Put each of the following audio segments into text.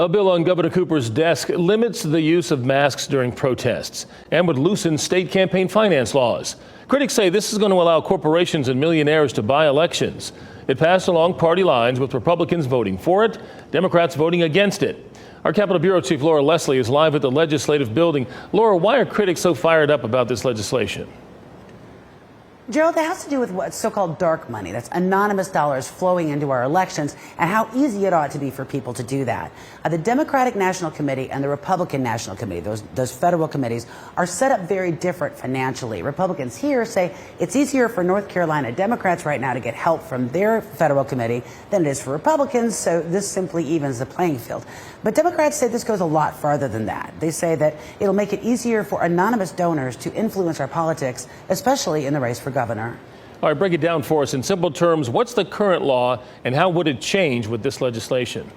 A bill on Governor Cooper's desk limits the use of masks during protests and would loosen state campaign finance laws. Critics say this is going to allow corporations and millionaires to buy elections. It passed along party lines, with Republicans voting for it, Democrats voting against it. Our Capitol Bureau Chief Laura Leslie is live at the legislative building. Laura, why are critics so fired up about this legislation? Gerald, that has to do with what's so-called dark money. That's anonymous dollars flowing into our elections, and how easy it ought to be for people to do that. The Democratic National Committee and the Republican National Committee, those federal committees, are set up very different financially. Republicans here say it's easier for North Carolina Democrats right now to get help from their federal committee than it is for Republicans, so this simply evens the playing field. But Democrats say this goes a lot farther than that. They say that it'll make it easier for anonymous donors to influence our politics, especially in the race for governor. All right, break it down for us in simple terms. What's the current law and how would it change with this legislation?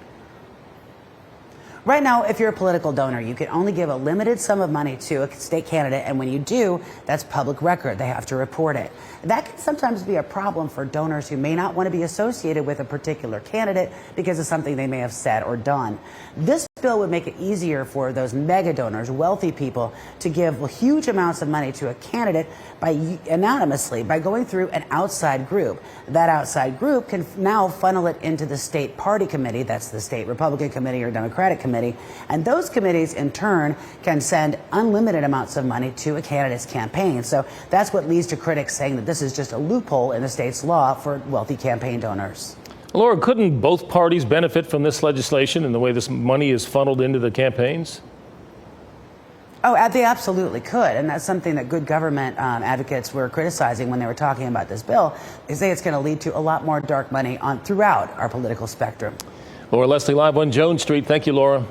Right now, if you're a political donor, you can only give a limited sum of money to a state candidate, and when you do, that's public record. They have to report it. That can sometimes be a problem for donors who may not want to be associated with a particular candidate because of something they may have said or done. This bill would make it easier for those mega donors, wealthy people, to give huge amounts of money to a candidate anonymously by going through an outside group. That outside group can now funnel it into the state party committee, that's the state Republican committee or Democratic committee, and those committees in turn can send unlimited amounts of money to a candidate's campaign. So that's what leads to critics saying that this is just a loophole in the state's law for wealthy campaign donors. Laura, couldn't both parties benefit from this legislation and the way this money is funneled into the campaigns? Oh, they absolutely could, and that's something that good government advocates were criticizing when they were talking about this bill. They say it's going to lead to a lot more dark money throughout our political spectrum. Laura Leslie, live on Jones Street. Thank you, Laura.